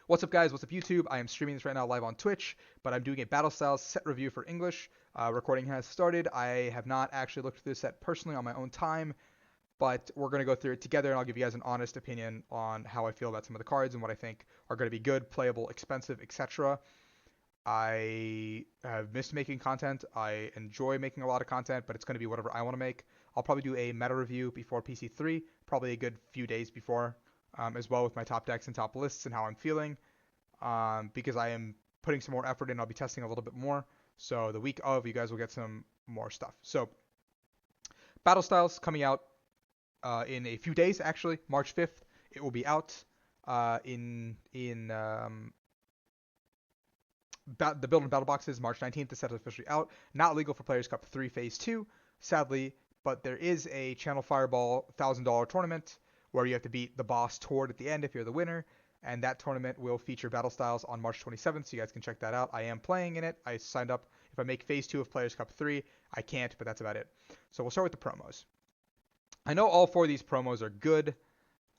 What's up, guys? What's up, YouTube? I am streaming this right now live on Twitch, but I'm doing a Battle Styles set review for English. Recording has started. I have not actually looked through this set personally on my own time, but we're going to go through it together, and I'll give you guys an honest opinion on how I feel about some of the cards and what I think are going to be good, playable, expensive, etc. I have missed making content. I enjoy making a lot of content, but it's going to be whatever I want to make. I'll probably do a meta review before PC3, probably a good few days before, as well with my top decks and top lists and how I'm feeling, because I am putting some more effort in. I'll be testing a little bit more. So the week of, you guys will get some more stuff. So Battle Styles coming out in a few days, actually, March 5th. It will be out in the build and battle boxes March 19th. The set is officially out. Not legal for Players Cup 3 Phase 2, sadly, but there is a Channel Fireball $1,000 tournament where you have to beat the boss Tord at the end if you're the winner, and that tournament will feature Battle Styles on March 27th, so you guys can check that out. I am playing in it. I signed up. If I make Phase 2 of Players Cup 3, I can't, but that's about it. So we'll start with the promos. I know all four of these promos are good.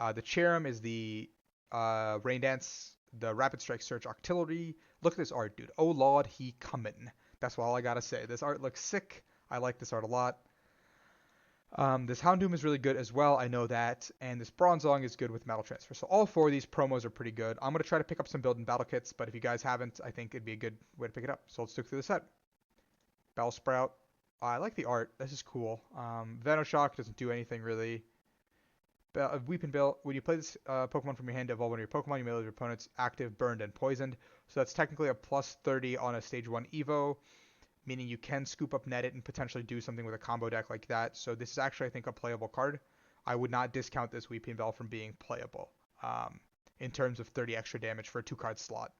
The Cherrim is the Rain Dance, the Rapid Strike Search Artillery. Look at this art, dude. Oh, Lord, he comin'. That's all I gotta say. This art looks sick. I like this art a lot. This Houndoom is really good as well. I know that. And this Bronzong is good with Metal Transfer. So all four of these promos are pretty good. I'm going to try to pick up some build and battle kits, but if you guys haven't, I think it'd be a good way to pick it up. So let's look through the set. Bellsprout. I like the art. This is cool. Venoshock doesn't do anything really. Weeping Bill. When you play this Pokemon from your hand to evolve one of your Pokemon, you may leave your opponent's active, burned, and poisoned. So that's technically a plus 30 on a Stage 1 Evo, meaning you can scoop up net it and potentially do something with a combo deck like that. So this is actually, I think, a playable card. I would not discount this Weeping Bell from being playable in terms of 30 extra damage for a 2-card slot.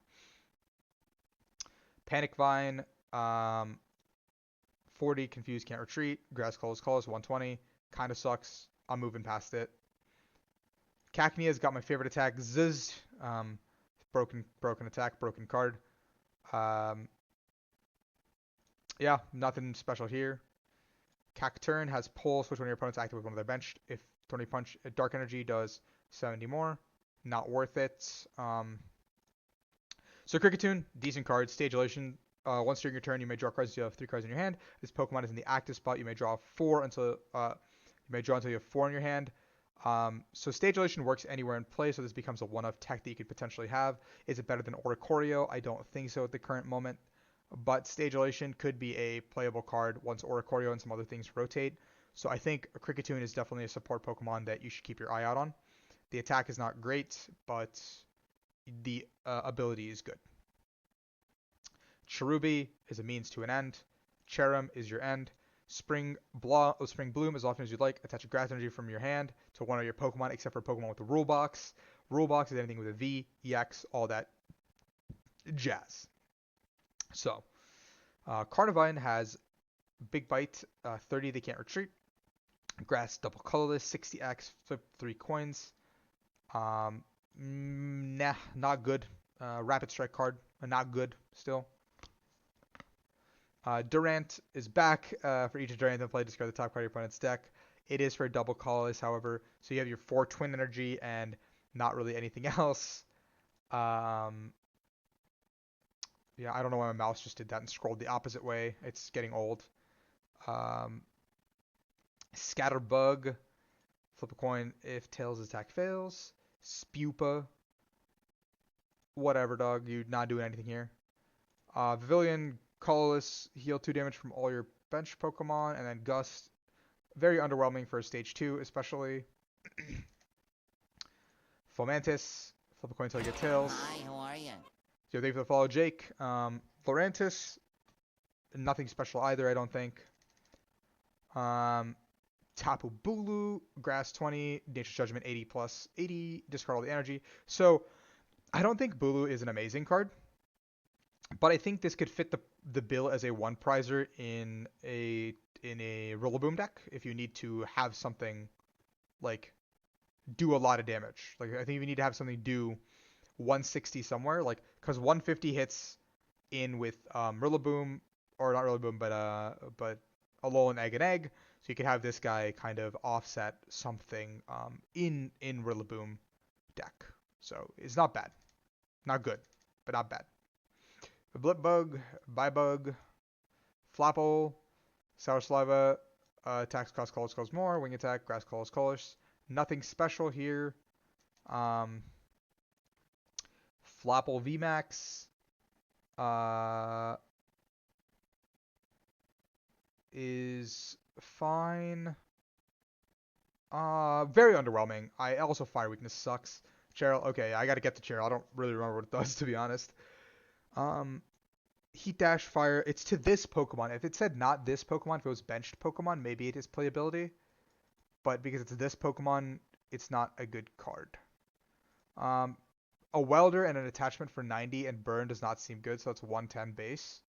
Panic Vine, 40, Confused, Can't Retreat. Grass Colors, 120. Kind of sucks. I'm moving past it. Cacnea's got my favorite attack, Zzz. Broken attack, broken card. Yeah, nothing special here. Cacturn has Pull, switch one of your opponents active with one of their bench. If 20 punch, Dark Energy does 70 more. Not worth it. So Kricketune, decent card. Stagellation, once during your turn, you may draw cards until you have 3 cards in your hand. This Pokemon is in the active spot. You may draw 4 until you have 4 in your hand. So Stagellation works anywhere in play, so this becomes a one-of tech that you could potentially have. Is it better than Oricorio? I don't think so at the current moment. But Stagellation could be a playable card once Oricorio and some other things rotate. So I think Kricketune is definitely a support Pokemon that you should keep your eye out on. The attack is not great, but the ability is good. Cherubi is a means to an end. Cherrim is your end. Spring Bloom, as often as you'd like. Attach a grass energy from your hand to one of your Pokemon, except for Pokemon with the Rule Box. Rule Box is anything with a V, EX, all that jazz. So, Carnivine has Big Bite, 30, they can't retreat. Grass, double colorless, 60x, flip 3 coins. Nah, not good. Rapid Strike card, not good still. Durant is back. For each Durant in play, discard the top card of your opponent's deck. It is for a double colorless, however. So you have your 4 Twin Energy and not really anything else. Yeah, I don't know why my mouse just did that and scrolled the opposite way. It's getting old. Scatterbug. Flip a coin if Tails' attack fails. Spupa. Whatever, dog. You're not doing anything here. Pavilion, colorless, heal 2 damage from all your bench Pokemon. And then Gust. Very underwhelming for Stage 2, especially. Fomantis. Flip a coin until you get Tails. Hi, how are you? So thank you for the follow, Jake. Florantis, nothing special either, I don't think. Tapu Bulu, Grass 20, Nature's Judgment 80 plus 80, discard all the energy. So I don't think Bulu is an amazing card, but I think this could fit the bill as a 1-prizer in a Rillaboom deck if you need to have something like do a lot of damage. Like I think you need to have something do 160 somewhere, like, because 150 hits in with Rillaboom, or not Rillaboom, but Alolan Egg and Egg, so you could have this guy kind of offset something in Rillaboom deck. So it's not bad. Not good, but not bad. The Blip Bug, Bybug, Flapple, Sour Saliva, attacks cost colors cost more, wing attack, grass colors colors. Nothing special here. Um, Flapple VMAX is fine. Very underwhelming. I also Fire Weakness sucks. Cheryl, okay, I gotta get to Cheryl. I don't really remember what it does, to be honest. Heat Dash Fire, it's to this Pokemon. If it said not this Pokemon, if it was benched Pokemon, maybe it is playability. But because it's this Pokemon, it's not a good card. A Welder and an attachment for 90 and Burn does not seem good, so it's 110 base.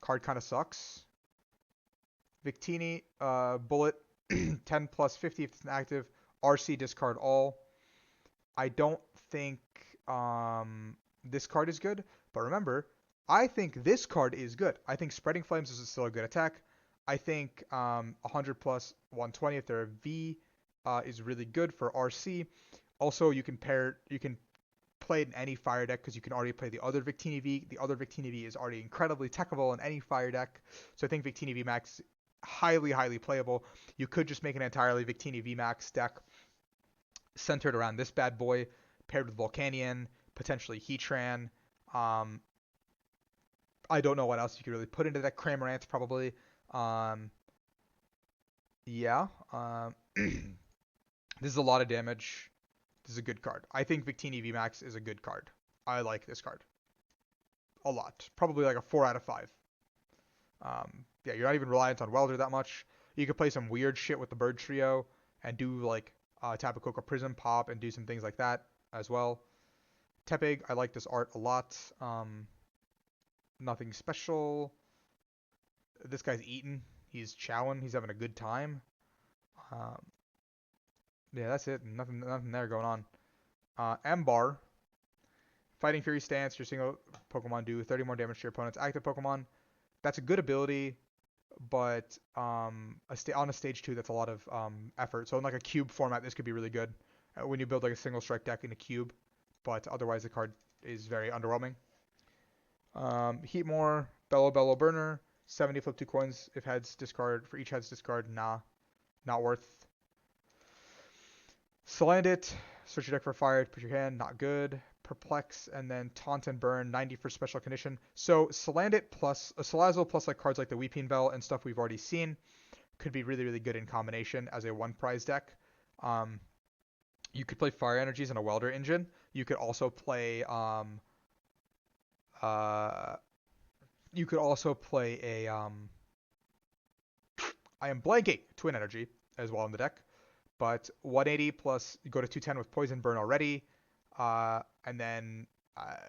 Card kind of sucks. Victini, Bullet, 10 plus 50 if it's inactive. RC, discard all. I don't think this card is good, but remember, I think this card is good. I think Spreading Flames is still a good attack. I think 100 plus 120 if they're a V is really good for RC. Also, you can play it in any fire deck because you can already play the other Victini V. The other Victini V is already incredibly techable in any fire deck. So I think Victini V Max highly, highly playable. You could just make an entirely Victini V Max deck centered around this bad boy, paired with Volcanion, potentially Heatran. I don't know what else you could really put into that. Cramorant probably. Yeah. This is a lot of damage. This is a good card. I think Victini VMAX is a good card. I like this card a lot. Probably like a 4 out of 5. Yeah, you're not even reliant on Welder that much. You could play some weird shit with the Bird Trio and do like Tapu Koko Prism Pop and do some things like that as well. Tepig, I like this art a lot. Nothing special. This guy's eating. He's chowing. He's having a good time. Yeah, that's it. Nothing there going on. Embar. Fighting Fury Stance. Your single Pokemon do 30 more damage to your opponent's active Pokemon. That's a good ability, but on a stage 2, that's a lot of effort. So in like a cube format, this could be really good when you build like a single strike deck in a cube. But otherwise, the card is very underwhelming. Heatmore, Bello Burner, 70 flip 2 coins if heads discard. For each heads discard, nah, not worth. Salandit, search your deck for fire, put your hand, not good. Perplex, and then Taunt and Burn, 90 for special condition. So Salandit plus Salazzle plus like cards like the Weeping Bell and stuff we've already seen could be really, really good in combination as a one prize deck. You could play Fire Energies and a Welder Engine. You could also play a I am blanking Twin Energy as well in the deck. But 180 plus you go to 210 with Poison Burn already. And then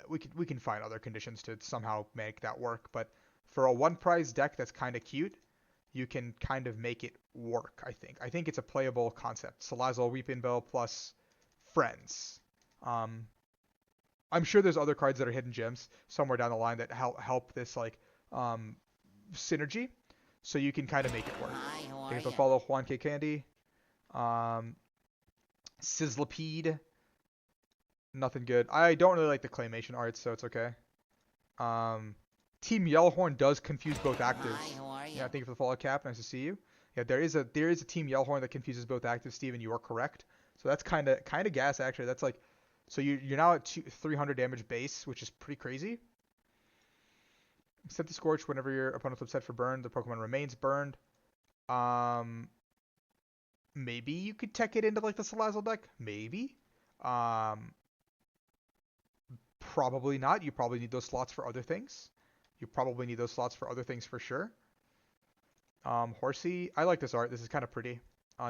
we can find other conditions to somehow make that work. But for a one prize deck that's kind of cute, you can kind of make it work, I think. I think it's a playable concept. Salazzle, Weeping Bell plus Friends. I'm sure there's other cards that are hidden gems somewhere down the line that help this like synergy. So you can kind of make it work. You have to follow Juan K. Candy. Sizzlipede. Nothing good. I don't really like the claymation art, so it's okay. Team Yellowhorn does confuse both actives. Yeah, thank you for the follow cap. Nice to see you. Yeah, there is a Team Yellowhorn that confuses both actives, Steven. You are correct. So that's kind of gas actually. That's like, so you're now at 300 damage base, which is pretty crazy. Set the Scorch whenever your opponent's upset for burn. The Pokemon remains burned. Maybe you could tech it into like the Salazzle deck. Maybe. Probably not. You probably need those slots for other things. For sure. Horsey. I like this art. This is kind of pretty.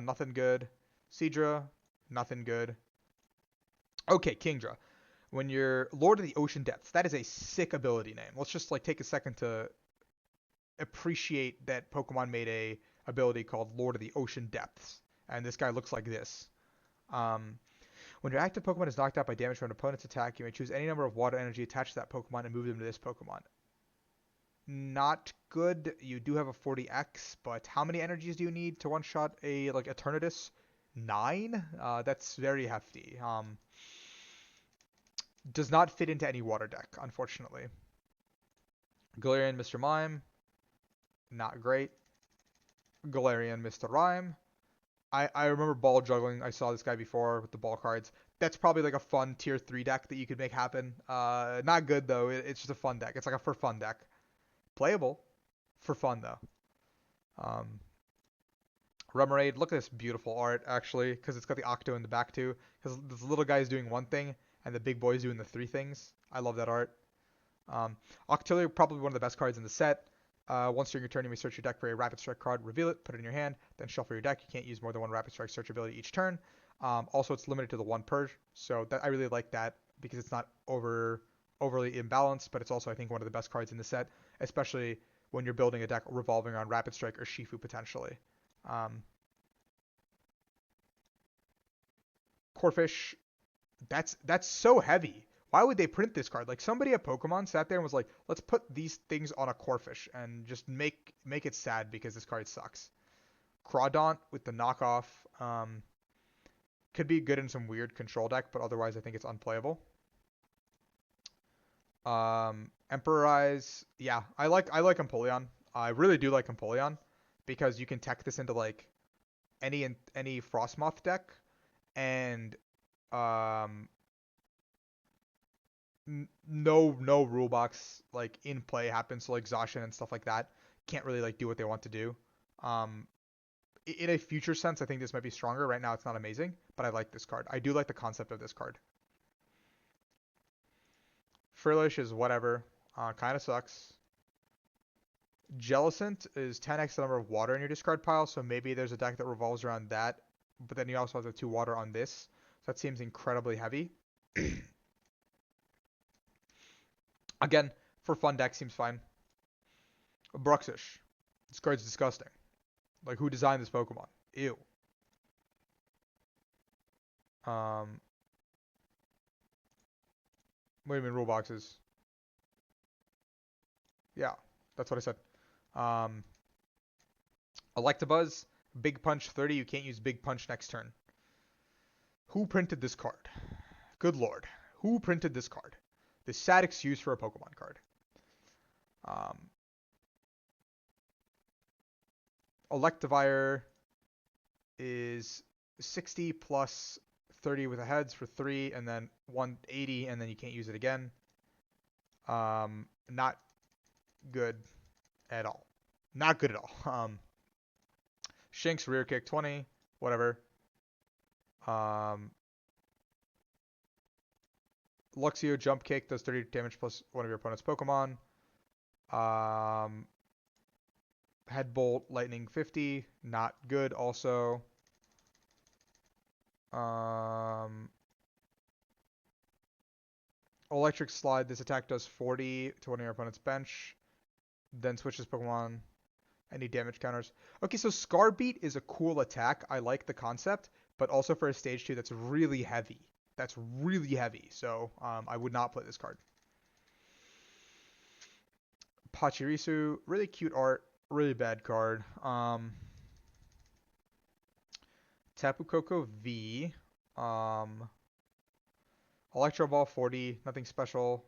Nothing good. Seadra. Nothing good. Okay, Kingdra. When you're Lord of the Ocean Depths, that is a sick ability name. Let's just like take a second to appreciate that Pokemon made a ability called Lord of the Ocean Depths. And this guy looks like this. When your active Pokemon is knocked out by damage from an opponent's attack, you may choose any number of water energy attached to that Pokemon and move them to this Pokemon. Not good. You do have a 40x, but how many energies do you need to one-shot a like Eternatus? 9? That's very hefty. Does not fit into any water deck, unfortunately. Galarian Mr. Mime, not great. Galarian Mr. Rhyme. I remember ball juggling. I saw this guy before with the ball cards. That's probably like a fun tier 3 deck that you could make happen. Not good though. It's just a fun deck. It's like a for fun deck. Playable. For fun though. Um, Remoraid, look at this beautiful art actually, because it's got the Octo in the back too. Because this little guy is doing one thing, and the big boy is doing the 3 things. I love that art. Octillery, probably one of the best cards in the set. Once during your turn, you may search your deck for a Rapid Strike card, reveal it, put it in your hand, then shuffle your deck. You can't use more than one Rapid Strike search ability each turn. Also, it's limited to the 1 Purge, so that I really like that because it's not overly imbalanced, but it's also, I think, one of the best cards in the set, especially when you're building a deck revolving around Rapid Strike or Shifu potentially. Corphish, that's so heavy. Why would they print this card? Like somebody at Pokemon sat there and was like, let's put these things on a Corphish and just make it sad because this card sucks. Crawdaunt with the knockoff could be good in some weird control deck, but otherwise I think it's unplayable. Emperor Eyes, yeah, I like Empoleon. I really do like Empoleon because you can tech this into like any Frostmoth deck, and no rule box like in play happens, so like Zacian and stuff like that can't really like do what they want to do. In a future sense, I think this might be stronger. Right now, it's not amazing, but I like this card. I do like the concept of this card. Frillish is whatever. Kind of sucks. Jellicent is 10x the number of water in your discard pile, so maybe there's a deck that revolves around that. But then you also have the 2 water on this, so that seems incredibly heavy. Again, for fun deck, seems fine. Bruxish. This card's disgusting. Like, who designed this Pokemon? Ew. What do you mean rule boxes? Yeah, that's what I said. Electabuzz, Big Punch 30. You can't use Big Punch next turn. Who printed this card? Good lord. Who printed this card? This sad excuse for a Pokemon card. Electivire is 60 plus 30 with a heads for 3, and then 180, and then you can't use it again. Not good at all. Not good at all. Shinx rear kick 20, whatever. Luxio jump kick does 30 damage plus one of your opponent's Pokemon. Headbolt lightning 50, not good also. Electric slide, this attack does 40 to one of your opponent's bench. Then switches Pokemon. Any damage counters. Okay, so Scarbeat is a cool attack. I like the concept, but also for a stage 2 that's really heavy. That's really heavy, so I would not play this card. Pachirisu, really cute art, really bad card. Tapu Koko V. Electro Ball 40, nothing special.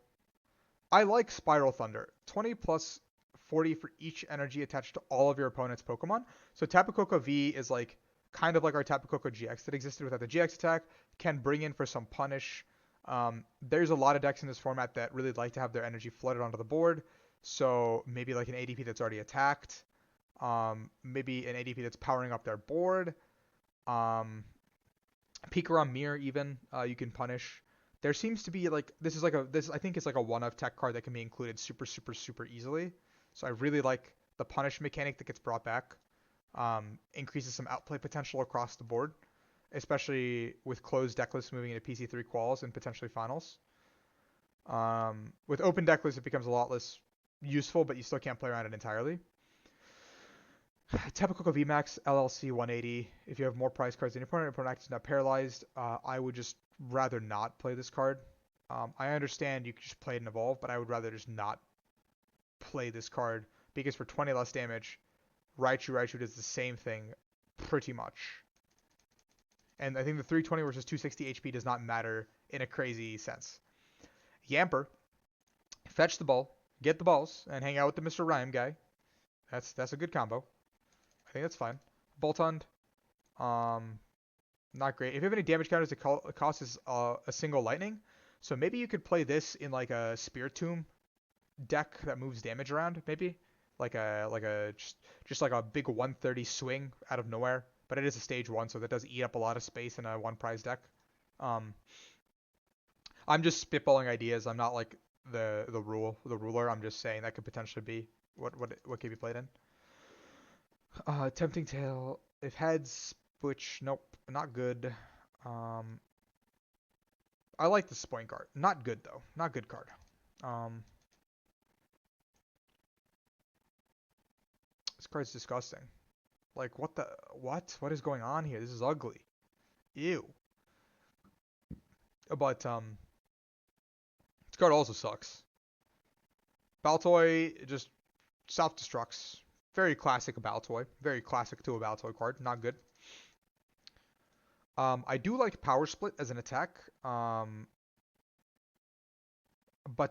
I like Spiral Thunder. 20 plus 40 for each energy attached to all of your opponent's Pokemon. So Tapu Koko V is like kind of like our Tapu Koko GX that existed without the GX attack. Can bring in for some punish. There's a lot of decks in this format that really like to have their energy flooded onto the board. So maybe like an ADP that's already attacked. Maybe an ADP that's powering up their board. Pikarom Mirror even, you can punish. There seems to be like, I think it's like a one-of tech card that can be included super easily. So I really like the punish mechanic that gets brought back. Increases some outplay potential across the board, especially with closed deck lists moving into PC3 quals and potentially finals. With open deck lists, it becomes a lot less useful, but you still can't play around it entirely. Tapu Koko VMAX LLC 180. If you have more prize cards than your opponent acts not paralyzed, I would just rather not play this card. I understand you can just play it and evolve, but I would rather just not play this card because for 20 less damage, Raichu does the same thing pretty much. And I think the 320 versus 260 HP does not matter in a crazy sense. Yamper, fetch the ball, get the balls, and hang out with the Mr. Rhyme guy. That's a good combo. I think that's fine. Boltund, not great. If you have any damage counters, it costs a single lightning. So maybe you could play this in like a Spiritomb deck that moves damage around, maybe like a just like a big 130 swing out of nowhere. But it is a stage 1, so that does eat up a lot of space in a one prize deck. Um, I'm just spitballing ideas. I'm not like the ruler. I'm just saying that could potentially be what could be played in. Tempting Tail. If heads, which nope, not good. Um, I like the Spoink card. Not good though. Not good card. Um, this card's disgusting. Like what the what? What is going on here? This is ugly. Ew. But this card also sucks. Baltoy just self-destructs. Very classic Baltoy. Very classic to a Baltoy card. Not good. I do like Power Split as an attack. But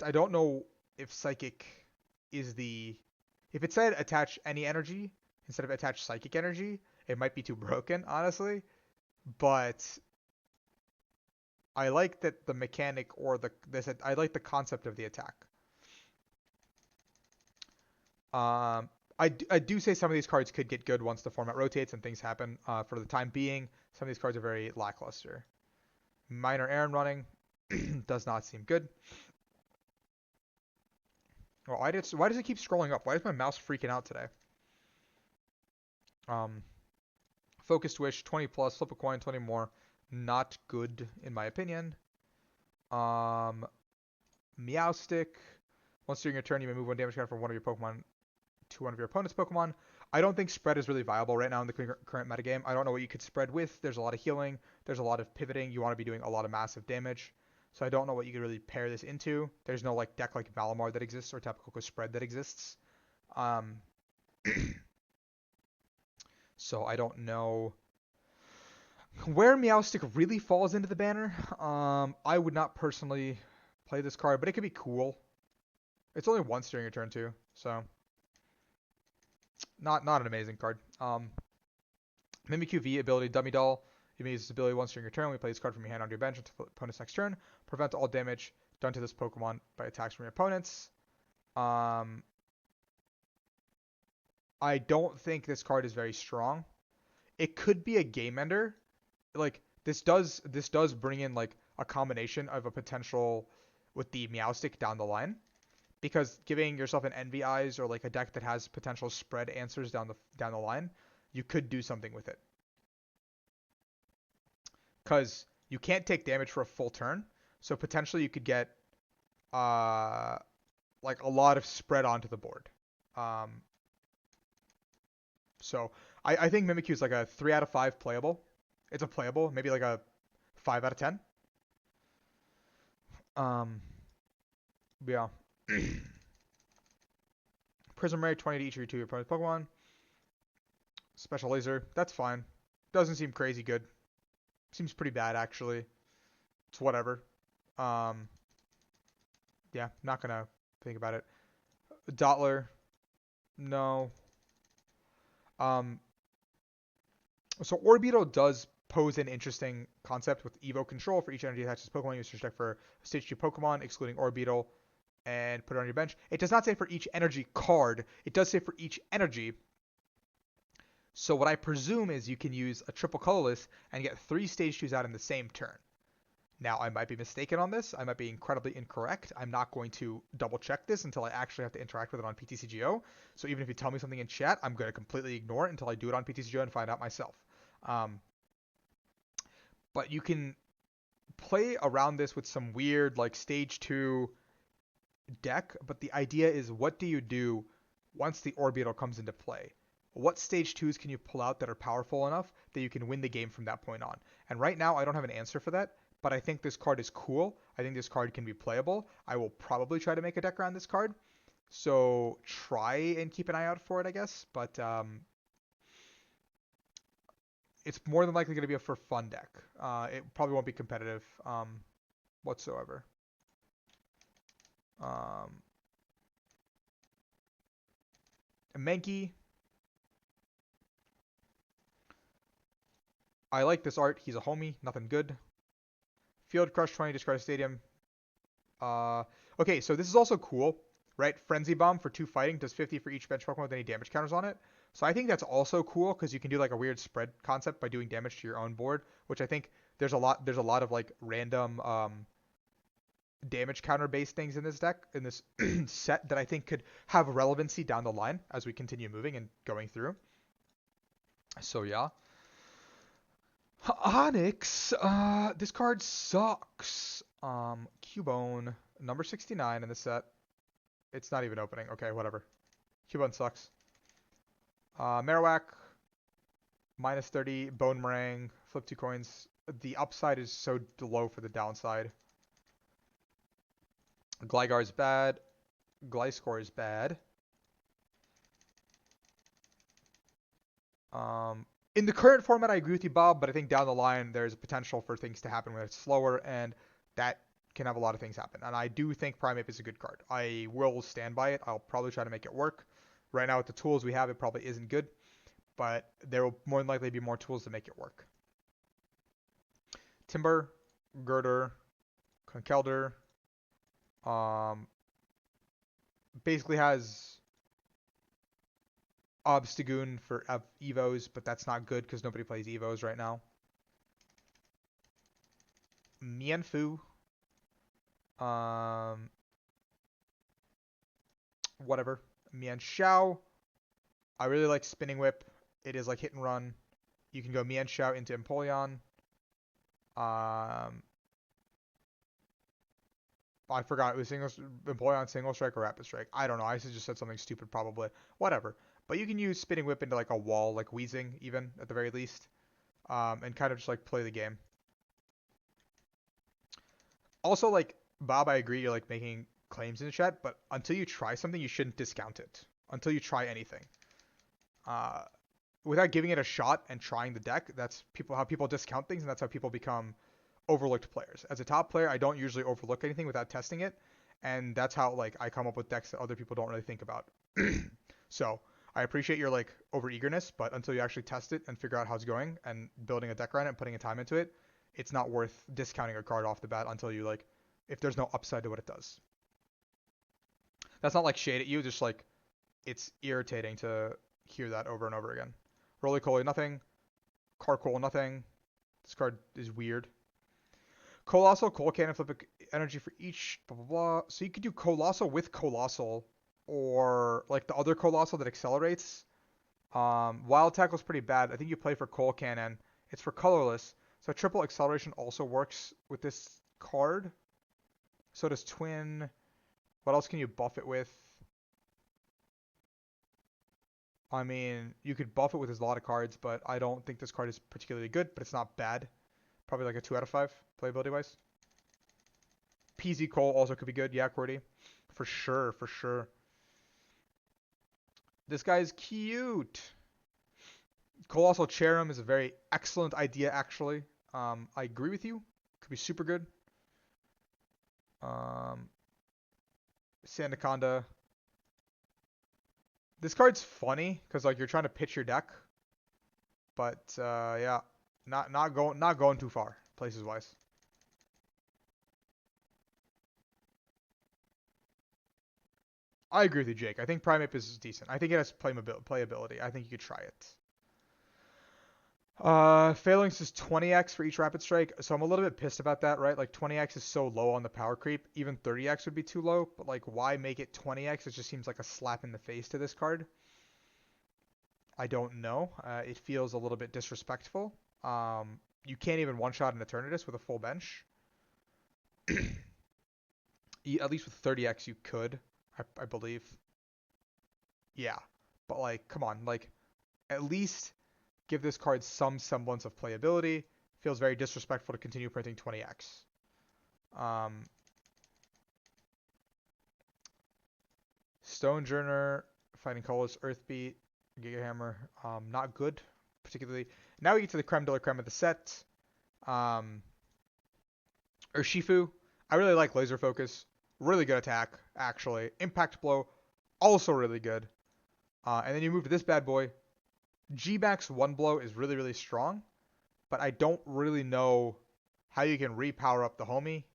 I don't know if Psychic is the... If it said attach any energy instead of attach Psychic energy, it might be too broken, honestly. But I like that the mechanic or I like the concept of the attack. I do say some of these cards could get good once the format rotates and things happen. For the time being, some of these cards are very lackluster. Minor Aaron running does not seem good. Well, why does it keep scrolling up? Why is my mouse freaking out today? Focused Wish, 20 plus, flip a coin, 20 more. Not good, in my opinion. Meowstic. Once during your turn, you may move one damage card from one of your Pokemon to one of your opponent's Pokemon. I don't think spread is really viable right now in the current metagame. I don't know what you could spread with. There's a lot of healing. There's a lot of pivoting. You want to be doing a lot of massive damage. So I don't know what you could really pair this into. There's no like deck like Valimar that exists or Tapu Koko spread that exists. So I don't know where Meowstic really falls into the banner. I would not personally play this card, but it could be cool. It's only once during your turn too, so not an amazing card. Mimikyu V ability Dummy Doll. You may use this ability once during your turn. We play this card from your hand onto your bench until the opponent's next turn. Prevent all damage done to this Pokemon by attacks from your opponents. I don't think this card is very strong. It could be a game ender. Like this does bring in like a combination of a potential with the Meowstic down the line. Because giving yourself an Envy Eyes or like a deck that has potential spread answers down the line, you could do something with it. Because you can't take damage for a full turn, so potentially you could get like a lot of spread onto the board. So I think Mimikyu is like a 3 out of 5 playable. It's a playable, maybe like a 5 out of 10. Yeah. Prism Ray, 20 to each of your 2 opponent's Pokemon. Special Laser, that's fine. Doesn't seem crazy good. Seems pretty bad, actually. It's whatever. Yeah, not gonna think about it. Dottler, no. So Orbeetle does pose an interesting concept with Evo control. For each energy attached to this Pokemon, you search deck for a stage 2 Pokemon, excluding Orbeetle, and put it on your bench. It does not say for each energy card. It does say for each energy. So what I presume is you can use a triple colorless and get 3 stage 2s out in the same turn. Now, I might be mistaken on this. I might be incredibly incorrect. I'm not going to double check this until I actually have to interact with it on PTCGO. So even if you tell me something in chat, I'm going to completely ignore it until I do it on PTCGO and find out myself. But you can play around this with some weird like stage 2 deck. But the idea is, what do you do once the Orbeetle comes into play? What stage 2s can you pull out that are powerful enough that you can win the game from that point on? And right now, I don't have an answer for that. But I think this card is cool. I think this card can be playable. I will probably try to make a deck around this card. So try and keep an eye out for it, I guess. But it's more than likely going to be a for fun deck. It probably won't be competitive whatsoever. Um, Menki. I like this art. He's a homie. Nothing good. Field Crush 20, discard a stadium. Uh, okay, so this is also cool, right? Frenzy Bomb for 2 fighting does 50 for each bench Pokemon with any damage counters on it. So I think that's also cool because you can do like a weird spread concept by doing damage to your own board, which I think there's a lot of like random damage counter based things in this deck in this set that I think could have relevancy down the line as we continue moving and going through. So yeah. Onyx, this card sucks. Cubone, number 69 in the set. It's not even opening. Okay, whatever. Cubone sucks. Marowak, minus 30. Bone Meringue, flip 2 coins. The upside is so low for the downside. Gligar's bad. Gliscor is bad. In the current format, I agree with you, Bob, but I think down the line, there's potential for things to happen when it's slower, and that can have a lot of things happen. And I do think Primeape is a good card. I will stand by it. I'll probably try to make it work. Right now, with the tools we have, it probably isn't good, but there will more than likely be more tools to make it work. Timber, Girder, Conkeldurr, basically has Obstagoon for Evos, but that's not good because nobody plays Evos right now. Mienfoo. Whatever. Mienshao. I really like Spinning Whip. It is like hit and run. You can go Mienshao into Empoleon. I forgot. It was Empoleon Single Strike or Rapid Strike. I don't know. I just said something stupid probably. Whatever. But you can use Spinning Whip into like a wall, like Weezing even, at the very least. And kind of just like play the game. Also, like, Bob, I agree you're like making claims in the chat, but until you try something, you shouldn't discount it. Until you try anything. Without giving it a shot and trying the deck, that's how people discount things, and that's how people become overlooked players. As a top player, I don't usually overlook anything without testing it, and that's how like I come up with decks that other people don't really think about. So I appreciate your like over eagerness, but until you actually test it and figure out how it's going and building a deck around it and putting a time into it, it's not worth discounting a card off the bat until you like if there's no upside to what it does. That's not like shade at you, just like it's irritating to hear that over and over again. Roly-Poly, nothing. Carcoal, nothing. This card is weird. Colossal, Coal Cannon, flip energy for each, blah, blah, blah. So you could do Colossal with Colossal, or like the other Colossal that accelerates. Wild Tackle's pretty bad. I think you play for Coal Cannon. It's for colorless. So triple acceleration also works with this card. So does Twin. What else can you buff it with? I mean, you could buff it with a lot of cards, but I don't think this card is particularly good, but it's not bad. Probably like a 2 out of 5, playability-wise. PZ Cole also could be good. Yeah, QWERTY. For sure, for sure. This guy's cute. Colossal Cherrim is a very excellent idea, actually. I agree with you. Could be super good. Sandaconda. This card's funny because like you're trying to pitch your deck, but yeah, not going too far places wise. I agree with you, Jake. I think Primeape is decent. I think it has playability. I think you could try it. Phalanx is 20x for each Rapid Strike, so I'm a little bit pissed about that, right? Like 20x is so low on the power creep. Even 30x would be too low, but like why make it 20x? It just seems like a slap in the face to this card. I don't know. It feels a little bit disrespectful. You can't even one-shot an Eternatus with a full bench. At least with 30x you could, I believe. Yeah, but like, come on, like, at least give this card some semblance of playability. Feels very disrespectful to continue printing 20x. Stonejourner, Fighting Colors, Earthbeat, Giga Hammer, not good, particularly. Now we get to the creme de la creme of the set. Urshifu, I really like Laser Focus. really good attack, actually. Impact Blow, also really good. And then you move to this bad boy. G-Max 1 blow is really, really strong, but I don't really know how you can repower up the homie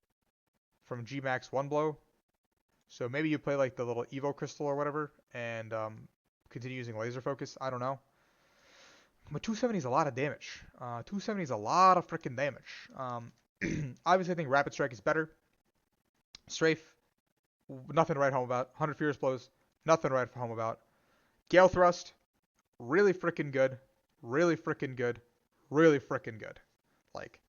from G-Max 1 blow. So maybe you play like the little Evo Crystal or whatever and continue using Laser Focus. I don't know. But 270 is a lot of damage. 270 is a lot of freaking damage. Obviously, I think Rapid Strike is better. Strafe, nothing to write home about. 100 Furious Blows, nothing to write home about. Gale Thrust, really freaking good. Really freaking good. Really freaking good. Like,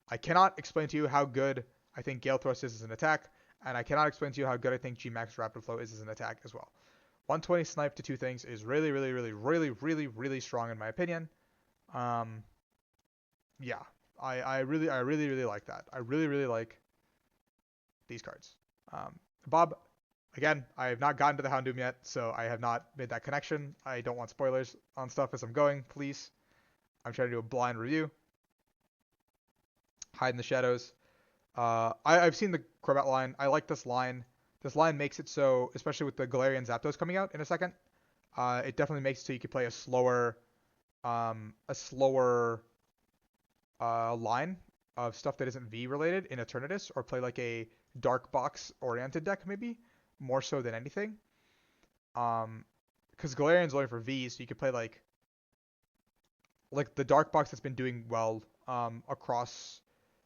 I cannot explain to you how good I think Gale Thrust is as an attack, and I cannot explain to you how good I think G-Max Rapid Flow is as an attack as well. 120 snipe to two things is really, really, really, really, really, really strong in my opinion. Yeah, I really, really like that. I really, really like these cards. Bob, again, I have not gotten to the Houndoom yet, so I have not made that connection. I don't want spoilers on stuff as I'm going, please. I'm trying to do a blind review. Hide in the shadows. I've seen the Crobat line. I like this line. This line makes it so, especially with the Galarian Zapdos coming out in a second, it definitely makes it so you can play a slower line of stuff that isn't V related in Eternatus, or play like a dark box oriented deck maybe, more so than anything. Because Galarian's only for V, so you could play like the dark box that's been doing well across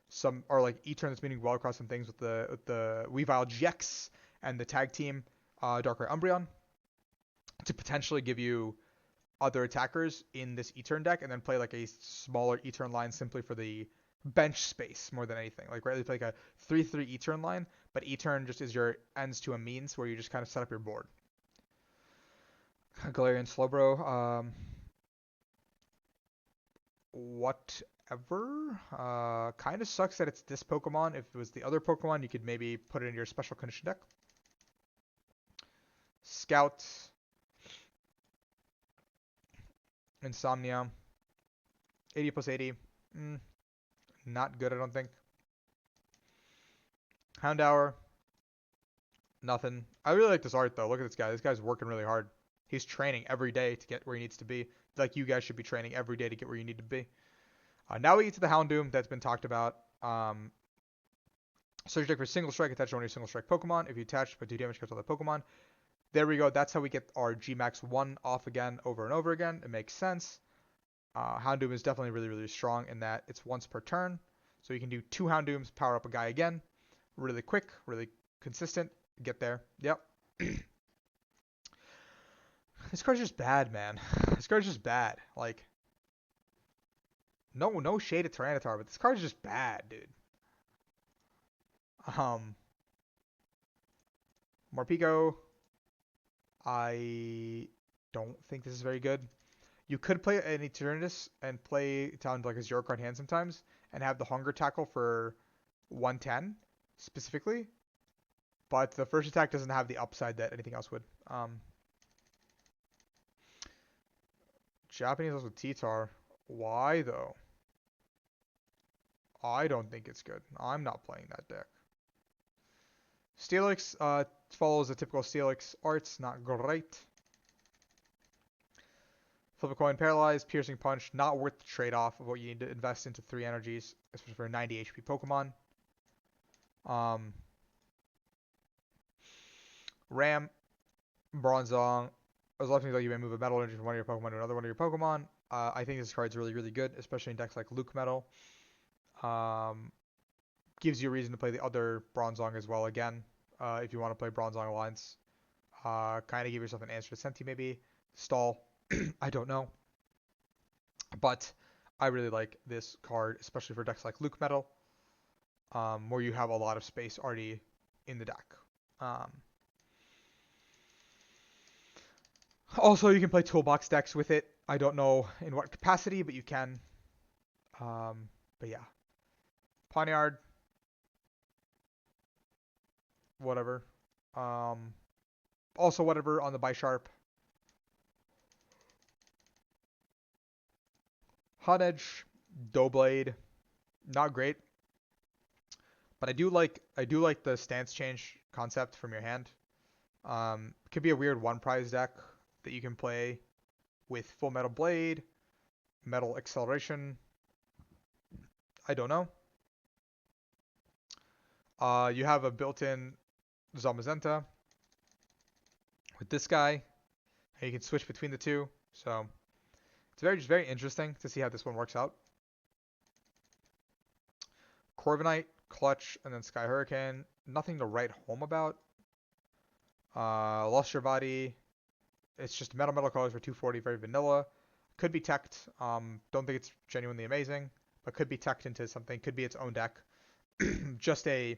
some, or like E-turn that's been doing well across some things with the Weavile GX and the tag team Darkrai Umbreon, to potentially give you other attackers in this E-turn deck, and then play like a smaller E-turn line simply for the bench space more than anything. Like, right, play like a 3/3 E-turn line, but E-turn just is your ends to a means where you just kind of set up your board. Galarian Slowbro, whatever. Kind of sucks that it's this Pokemon. If it was the other Pokemon, you could maybe put it in your special condition deck. Scout. Insomnia. 80 plus 80. Not good, I don't think. Houndour. Nothing. I really like this art, though. Look at this guy. This guy's working really hard. He's training every day to get where he needs to be. Like you guys should be training every day to get where you need to be. Now we get to the Houndoom that's been talked about. Search deck for single strike. Attach only single strike Pokemon. If you attach, put 2 damage cards on the Pokemon. There we go. That's how we get our G-Max 1 off again, over and over again. It makes sense. Houndoom is definitely really, really strong in that it's once per turn. So you can do 2 Houndooms, power up a guy again. Really quick, really consistent. Get there. Yep. This card's just bad, man. This card's just bad. Like, no shade at Tyranitar, but this card's just bad, dude. Morpeko. I don't think this is very good. You could play an Eternatus and play down like a 0 card hand sometimes, and have the Hunger Tackle for 110 specifically, but the first attack doesn't have the upside that anything else would. Japanese with T-Tar. Why though? I don't think it's good. I'm not playing that deck. Steelix follows the typical Steelix arts, not great. Flip a coin, Paralyze, Piercing Punch, not worth the trade-off of what you need to invest into 3 energies, especially for a 90 HP Pokemon. Ram, Bronzong. As often as you may move a metal energy from one of your Pokemon to another one of your Pokemon. I think this card's really, really good, especially in decks like Luke Metal. Gives you a reason to play the other Bronzong as well again, if you want to play Bronzong lines. Kind of give yourself an answer to Senti maybe. Stall. I don't know. But I really like this card, especially for decks like Luke Metal, where you have a lot of space already in the deck. Also, you can play toolbox decks with it. I don't know in what capacity, but you can. But yeah. Pawniard. Whatever. Also whatever on the Bisharp. Hot Edge. Doughblade. Not great. But I do like the stance change concept from your hand. It could be a weird one prize deck that you can play with Full Metal Blade, Metal Acceleration. I don't know. You have a built-in Zamazenta with this guy, and you can switch between the two. So it's just very interesting to see how this one works out. Corviknight, Clutch, and then Sky Hurricane. Nothing to write home about. Luster Body. It's just metal colors for 240, very vanilla. Could be teched. Don't think it's genuinely amazing, but could be teched into something. Could be its own deck. Just a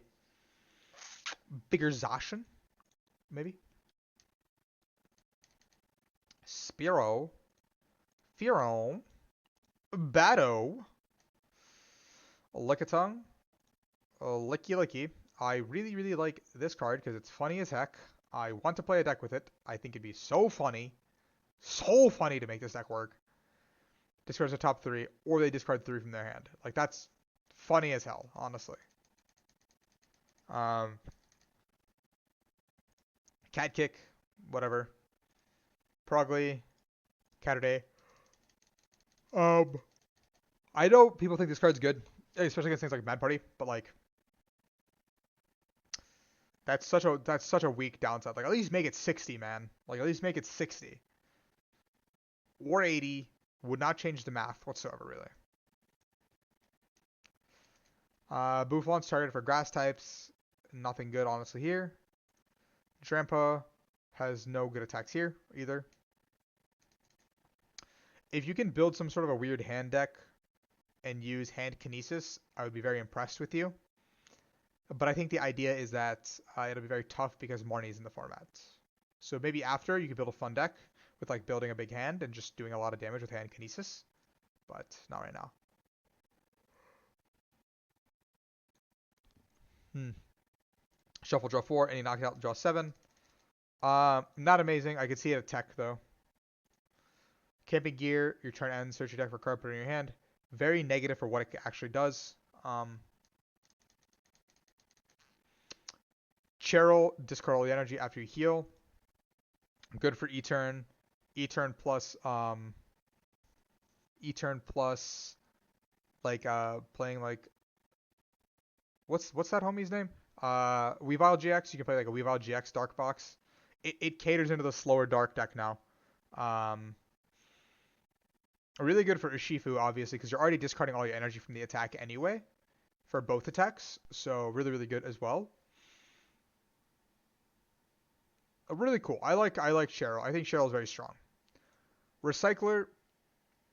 bigger Zacian, maybe. Spearow. Fearow. Batto. Lickitung. Licky. I really like this card because it's funny as heck. I want to play a deck with it. I think it'd be so funny to make this deck work. Discards a top 3, or they discard 3 from their hand. Like, that's funny as hell, honestly. Cat Kick, whatever. Progly, Catterday. I know people think this card's good, especially against things like Mad Party, but like, that's such a weak downside. Like, at least make it 60, man. Like, at least make it 60. Or 80 would not change the math whatsoever, really. Buffalon's targeted for grass types. Nothing good, honestly, here. Drampa has no good attacks here, either. If you can build some sort of a weird hand deck and use hand kinesis, I would be very impressed with you. But I think the idea is that it'll be very tough because Marnie's in the format. So maybe after, you could build a fun deck with like building a big hand and just doing a lot of damage with hand kinesis. But not right now. Shuffle, draw 4, and he knocked out, draw 7. Not amazing. I could see it at tech, though. Camping Gear, your turn ends, search your deck for a card, put it in your hand. Very negative for what it actually does. Cheryl, discard all the energy after you heal. Good for E-turn. E-turn plus, like, playing, like, what's that homie's name? Weavile GX. You can play, like, a Weavile GX Dark Box. It caters into the slower Dark deck now. Really good for Urshifu, obviously, because you're already discarding all your energy from the attack anyway, for both attacks. So really good as well. Really cool. I like Cheryl. I think Cheryl is very strong. Recycler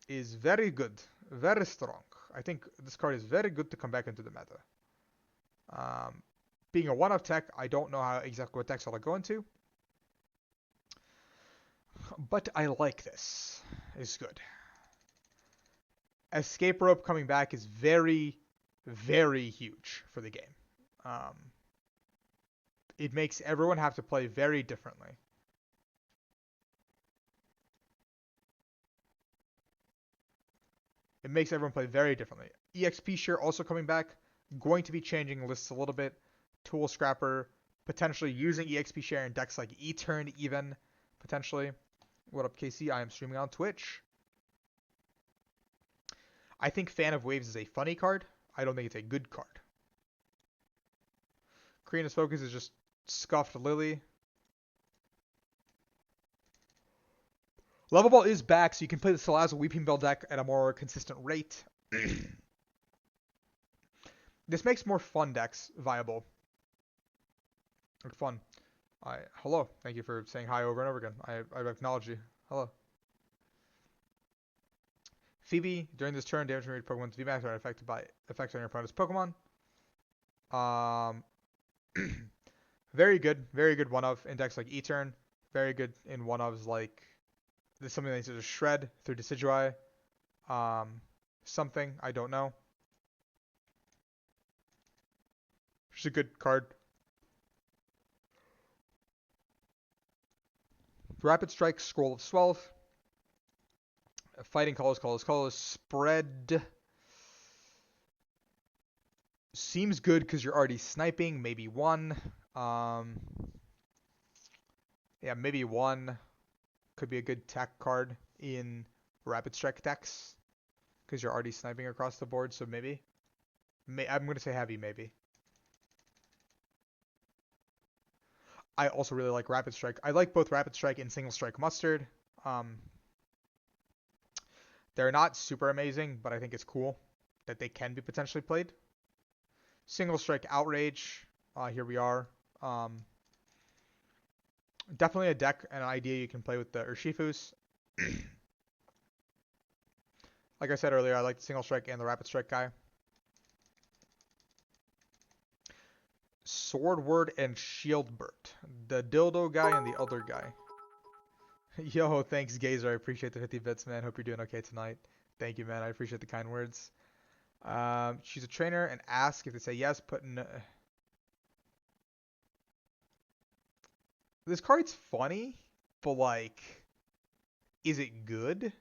is very good, very strong. I think this card is very good to come back into the meta. Being a one-off tech, I don't know how exactly what decks I'll go into, but I like this. It's good. Escape Rope coming back is very huge for the game. It makes everyone have to play very differently. It makes everyone play very differently. EXP Share also coming back. Going to be changing lists a little bit. Tool Scrapper. Potentially using EXP Share in decks like E-Turn even. Potentially. What up, KC? I am streaming on Twitch. I think Fan of Waves is a funny card. I don't think it's a good card. Karina's Focus is just Scuffed Lily. Level Ball is back, so you can play the Salazzle Weeping Bell deck at a more consistent rate. This makes more fun decks viable. Like fun. Hello. Thank you for saying hi over and over again. I acknowledge you. Hello. Phoebe, during this turn, damage from Pokemon's VMAX are affected by effects on your opponent's Pokemon. Very good one-of in decks like E-Turn. Very good in one-ofs like there's something that needs to shred through Decidueye. Something, I don't know. It's a good card. Rapid Strike, Scroll of Swells. Fighting Colors, Spread. Seems good because you're already sniping. Maybe one. Um, yeah, maybe one could be a good tech card in Rapid Strike decks because you're already sniping across the board. So maybe. I'm going to say heavy, maybe. I also really like Rapid Strike. I like both Rapid Strike and Single Strike Mustard. Um, they're not super amazing, but I think it's cool that they can be potentially played. Single Strike Outrage. Here we are. Definitely a deck and an idea you can play with the Urshifus. Like I said earlier, I like the Single Strike and the Rapid Strike guy. Swordward and Shieldbert. The dildo guy and the other guy. Yo, thanks, Gazer. I appreciate the 50 bits, man. Hope you're doing okay tonight. Thank you, man. I appreciate the kind words. Choose a trainer and ask. If they say yes, put in... This card's funny, but, like, is it good?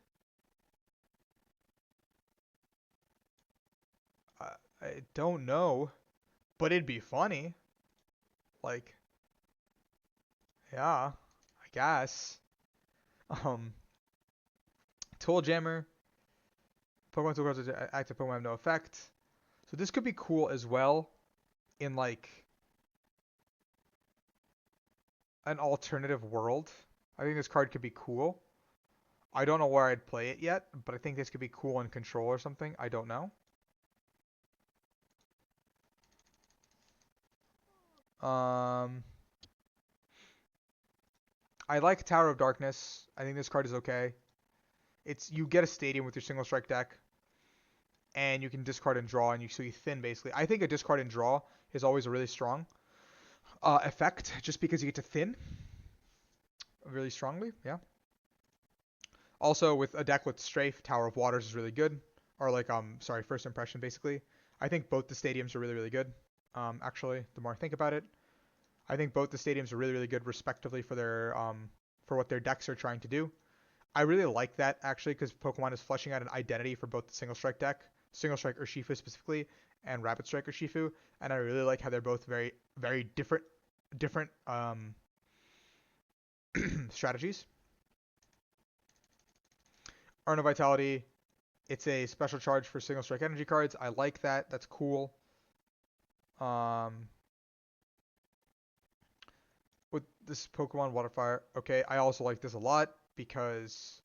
I don't know, but it'd be funny. Like, yeah, I guess. Um, Tool Jammer. Pokemon Tool cards active Pokemon have no effect. So this could be cool as well in, like, an alternative world. I think this card could be cool. I don't know where I'd play it yet, but I think this could be cool in Control or something. I don't know. I like Tower of Darkness. I think this card is okay. You get a stadium with your Single Strike deck, and you can discard and draw, and so you thin basically. I think a discard and draw is always a really strong effect, just because you get to thin really strongly. Yeah. Also, with a deck with Strafe, Tower of Waters is really good. Or like, First Impression, basically. I think both the stadiums are really, really good. Actually, the more I think about it. I think both the stadiums are really, really good, respectively, for what their decks are trying to do. I really like that, actually, because Pokemon is fleshing out an identity for both the Single Strike deck, Single Strike Urshifu specifically, and Rapid Strike Urshifu, and I really like how they're both very, very different strategies. Urn of Vitality, it's a special charge for Single Strike energy cards. I like that. That's cool. With this Pokemon Waterfire, okay, I also like this a lot because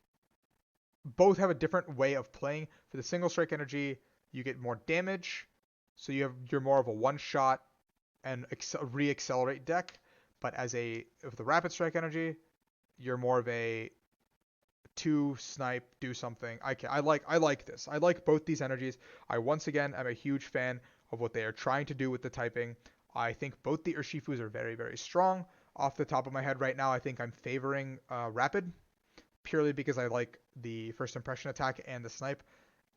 both have a different way of playing. For the Single Strike energy, you get more damage, so you're more of a one-shot and re-accelerate deck. But with the Rapid Strike energy, you're more of a two snipe, do something. I like this. I like both these energies. I once again am a huge fan of what they are trying to do with the typing. I think both the Urshifus are very, very strong. Off the top of my head right now, I think I'm favoring Rapid, purely because I like the First Impression attack and the snipe.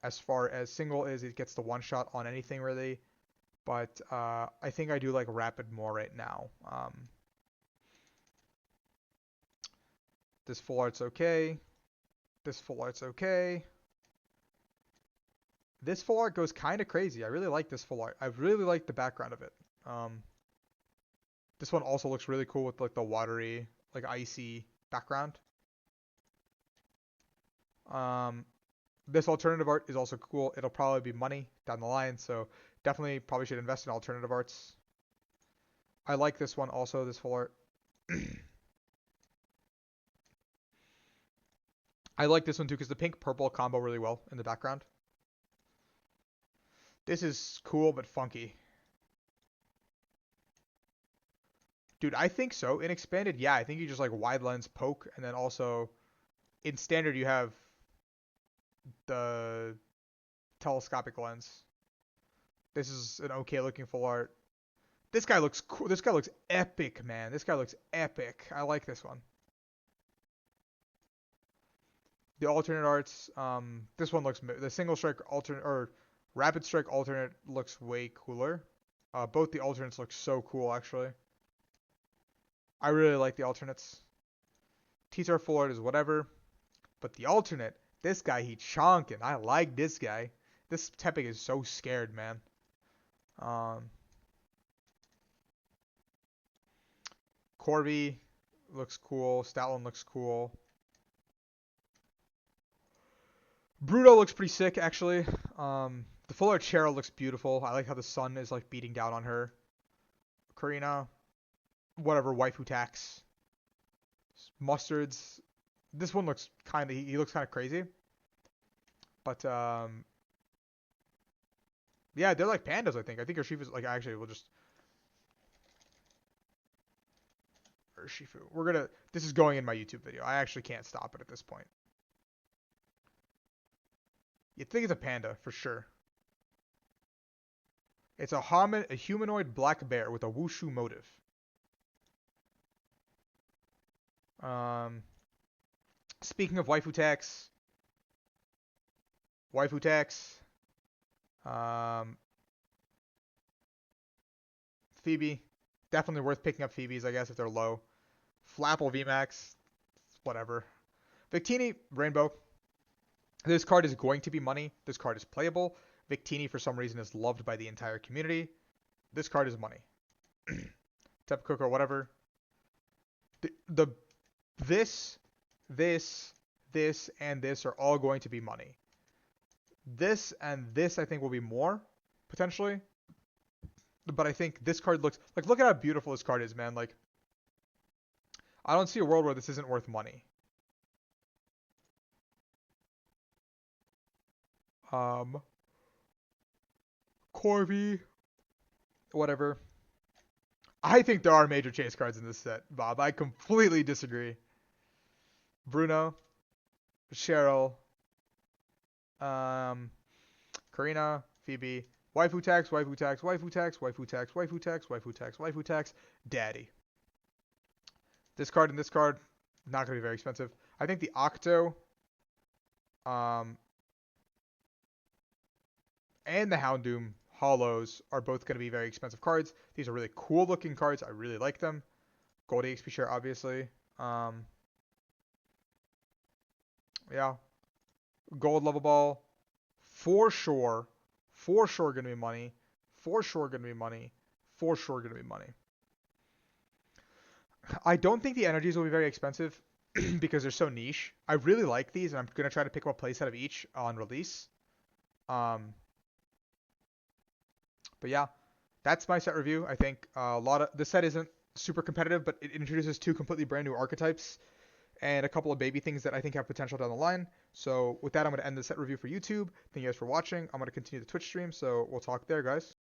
As far as single it gets the one shot on anything really. But I think I do like Rapid more right now. This full art's okay. This full art's okay. This full art goes kind of crazy. I really like this full art. I really like the background of it. This one also looks really cool with like the watery, like icy background. This alternative art is also cool. It'll probably be money down the line, so definitely probably should invest in alternative arts. I like this one also, this full art. I like this one too because the pink-purple combo really well in the background. This is cool but funky. Dude, I think so. In Expanded, yeah, I think you just like wide lens poke, and then also in Standard you have the telescopic lens. This is an okay looking full art. This guy looks cool. This guy looks epic, man. This guy looks epic. I like this one. The alternate arts, this one looks, the Single Strike alternate, or Rapid Strike alternate looks way cooler. Both the alternates look so cool, actually. I really like the alternates. T-Star full art is whatever. But the alternate, this guy, he chonking. I like this guy. This Tepig is so scared, man. Um, Corby looks cool. Stoutland looks cool. Bruno looks pretty sick, actually. The full art Cheryl looks beautiful. I like how the sun is like beating down on her. Karina, whatever, waifu tax. Mustards. This one looks kind of, he looks kind of crazy. But, yeah, they're like pandas, I think. I think Urshifu's, like, actually, we'll just, Urshifu. This is going in my YouTube video. I actually can't stop it at this point. You'd think it's a panda, for sure. It's a humanoid black bear with a wushu motive. Speaking of waifu tax, Phoebe, definitely worth picking up Phoebe's, I guess, if they're low. Flapple VMAX, whatever. Victini Rainbow. This card is going to be money. This card is playable. Victini, for some reason, is loved by the entire community. This card is money. Tepcoco, whatever. This, and this are all going to be money. This and this, I think, will be more, potentially. But I think this card looks... Like, look at how beautiful this card is, man. Like, I don't see a world where this isn't worth money. Corby, whatever. I think there are major chase cards in this set, Bob. I completely disagree. Bruno, Cheryl, Karina, Phoebe, waifu tax, waifu tax, waifu tax, waifu tax, waifu tax, waifu tax, waifu tax, daddy. This card and this card, not going to be very expensive. I think the Octo, and the Houndoom Hollows are both going to be very expensive cards. These are really cool looking cards. I really like them. Gold EXP share, obviously. Yeah. Gold level ball. For sure. For sure going to be money. For sure going to be money. For sure going to be money. I don't think the energies will be very expensive because they're so niche. I really like these, and I'm going to try to pick up a playset of each on release. But yeah, that's my set review. I think the set isn't super competitive, but it introduces two completely brand new archetypes and a couple of baby things that I think have potential down the line. So with that, I'm going to end the set review for YouTube. Thank you guys for watching. I'm going to continue the Twitch stream, so we'll talk there, guys.